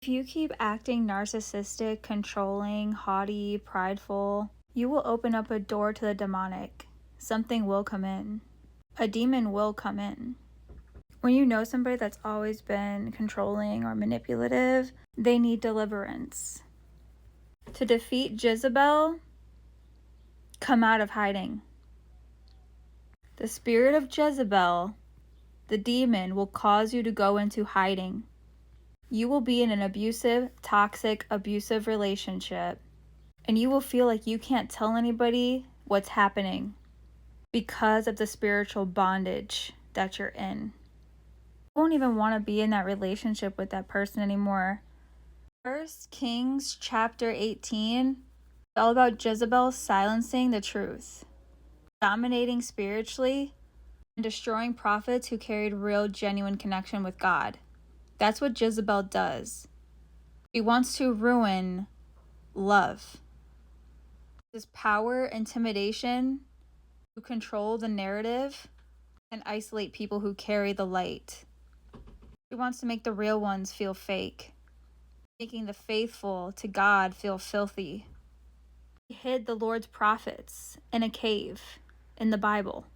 If you keep acting narcissistic, controlling, haughty, prideful, you will open up a door to the demonic. Something will come in. A demon will come in. When you know somebody that's always been controlling or manipulative, they need deliverance. To defeat Jezebel, come out of hiding. The spirit of Jezebel, the demon, will cause you to go into hiding. You will be in an toxic, abusive relationship, and you will feel like you can't tell anybody what's happening because of the spiritual bondage that you're in. You won't even want to be in that relationship with that person anymore. 1 Kings chapter 18 is all about Jezebel silencing the truth, dominating spiritually, and destroying prophets who carried real, genuine connection with God. That's what Jezebel does. She wants to ruin love. This power, intimidation, to control the narrative and isolate people who carry the light. She wants to make the real ones feel fake, making the faithful to God feel filthy. He hid the Lord's prophets in a cave in the Bible.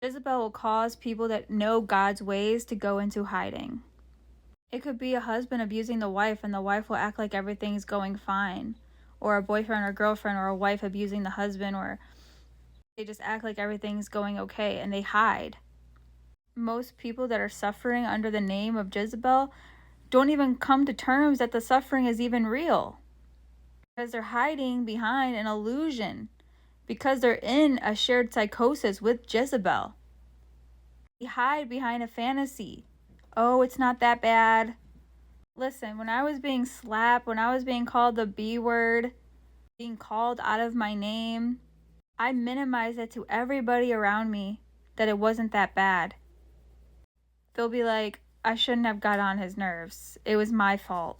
Jezebel will cause people that know God's ways to go into hiding. It could be a husband abusing the wife, and the wife will act like everything's going fine. Or a boyfriend or girlfriend or a wife abusing the husband, or they just act like everything's going okay and they hide. Most people that are suffering under the name of Jezebel don't even come to terms that the suffering is even real, because they're hiding behind an illusion, because they're in a shared psychosis with Jezebel. They hide behind a fantasy. Oh, it's not that bad. Listen, when I was being slapped, when I was being called the B word, being called out of my name, I minimized it to everybody around me that it wasn't that bad. They'll be like, I shouldn't have got on his nerves. It was my fault.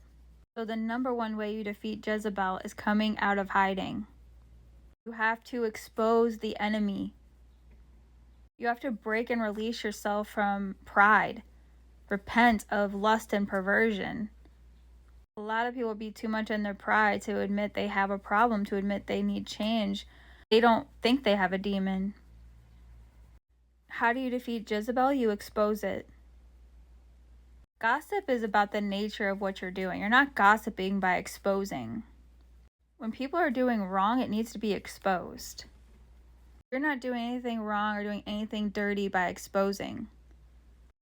So the number one way you defeat Jezebel is coming out of hiding. You have to expose the enemy. You have to break and release yourself from pride. Repent of lust and perversion. A lot of people be too much in their pride to admit they have a problem, to admit they need change. They don't think they have a demon. How do you defeat Jezebel? You expose it. Gossip is about the nature of what you're doing. You're not gossiping by exposing. When people are doing wrong, it needs to be exposed. You're not doing anything wrong or doing anything dirty by exposing.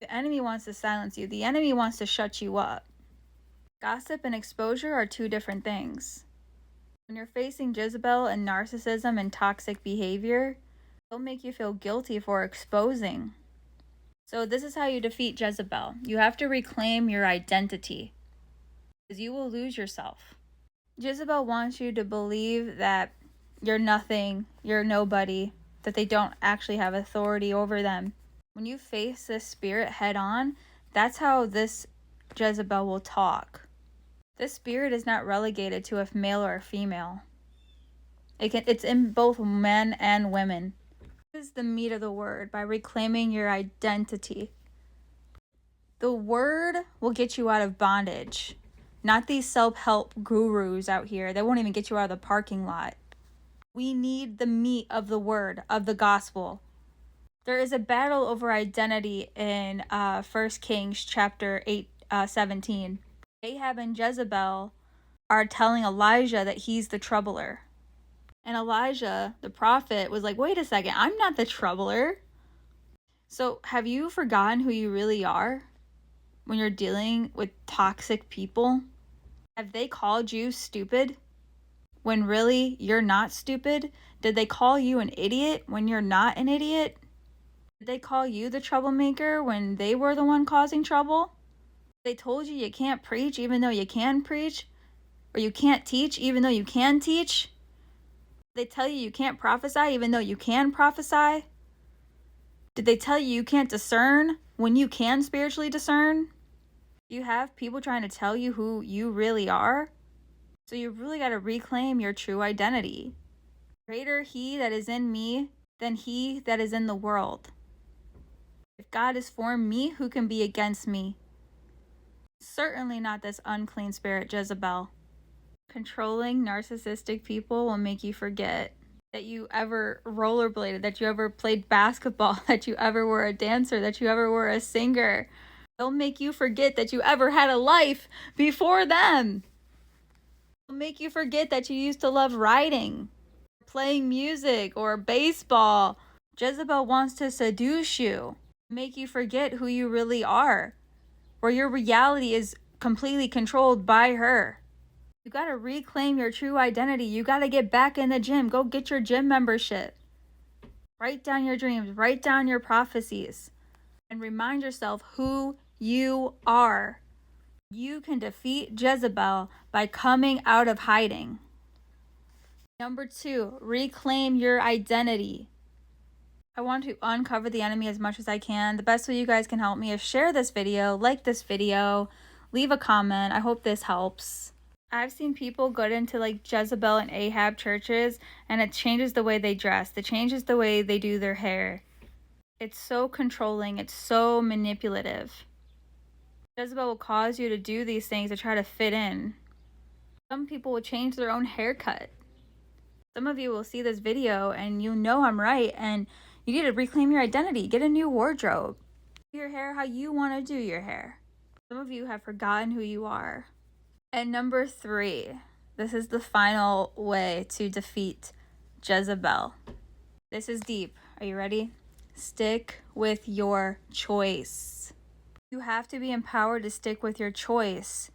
The enemy wants to silence you. The enemy wants to shut you up. Gossip and exposure are two different things. When you're facing Jezebel and narcissism and toxic behavior, it'll make you feel guilty for exposing. So this is how you defeat Jezebel. You have to reclaim your identity, because you will lose yourself. Jezebel wants you to believe that you're nothing, you're nobody, that they don't actually have authority over them. When you face this spirit head on, that's how this Jezebel will talk. This spirit is not relegated to a male or a female. It's in both men and women. This is the meat of the word, by reclaiming your identity. The word will get you out of bondage. Not these self-help gurus out here. They won't even get you out of the parking lot. We need the meat of the word, of the gospel. There is a battle over identity in 1 Kings chapter 17. Ahab and Jezebel are telling Elijah that he's the troubler. And Elijah, the prophet, was like, wait a second, I'm not the troubler. So have you forgotten who you really are when you're dealing with toxic people? Have they called you stupid when really you're not stupid? Did they call you an idiot when you're not an idiot? Did they call you the troublemaker when they were the one causing trouble? They told you you can't preach even though you can preach? Or you can't teach even though you can teach? Did they tell you you can't prophesy even though you can prophesy? Did they tell you you can't discern when you can spiritually discern? You have people trying to tell you who you really are. So you really got to reclaim your true identity. Greater he that is in me than he that is in the world. If God is for me, who can be against me? Certainly not this unclean spirit, Jezebel. Controlling, narcissistic people will make you forget that you ever rollerbladed, that you ever played basketball, that you ever were a dancer, that you ever were a singer. They'll make you forget that you ever had a life before them. They'll make you forget that you used to love writing, playing music, or baseball. Jezebel wants to seduce you, make you forget who you really are, where your reality is completely controlled by her. You got to reclaim your true identity. You got to get back in the gym. Go get your gym membership. Write down your dreams. Write down your prophecies. And remind yourself who you are. You can defeat Jezebel by coming out of hiding. Number 2, reclaim your identity. I want to uncover the enemy as much as I can. The best way you guys can help me is share this video, like this video, leave a comment. I hope this helps. I've seen people go into like Jezebel and Ahab churches, and it changes the way they dress. It changes the way they do their hair. It's so controlling. It's so manipulative. Jezebel will cause you to do these things to try to fit in. Some people will change their own haircut. Some of you will see this video and you know I'm right, and you need to reclaim your identity. Get a new wardrobe. Do your hair how you want to do your hair. Some of you have forgotten who you are. And number 3, this is the final way to defeat Jezebel. This is deep. Are you ready? Stick with your choice. You have to be empowered to stick with your choice.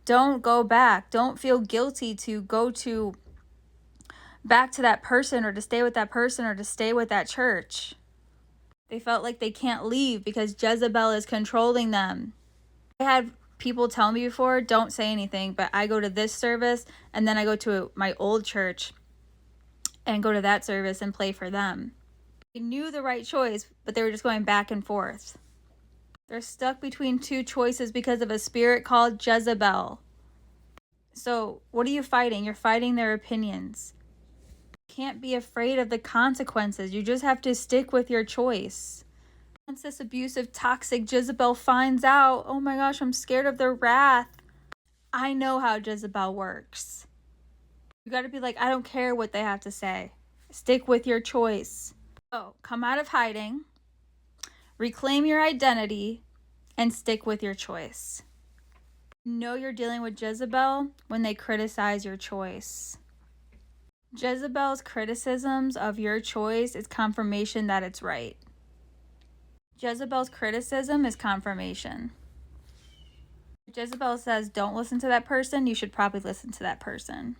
Don't go back. Don't feel guilty to go back to that person, or to stay with that person, or to stay with that church. They felt like they can't leave because Jezebel is controlling them. I had people tell me before, don't say anything, but I go to this service and then I go to my old church and go to that service and play for them. They knew the right choice, but they were just going back and forth. They're stuck between 2 choices because of a spirit called Jezebel. So what are you fighting? You're fighting their opinions. You can't be afraid of the consequences. You just have to stick with your choice. Once this abusive, toxic Jezebel finds out, oh my gosh, I'm scared of their wrath. I know how Jezebel works. You got to be like, I don't care what they have to say. Stick with your choice. So come out of hiding, reclaim your identity, and stick with your choice. Know you're dealing with Jezebel when they criticize your choice. Jezebel's criticisms of your choice is confirmation that it's right. Jezebel's criticism is confirmation. If Jezebel says don't listen to that person, you should probably listen to that person.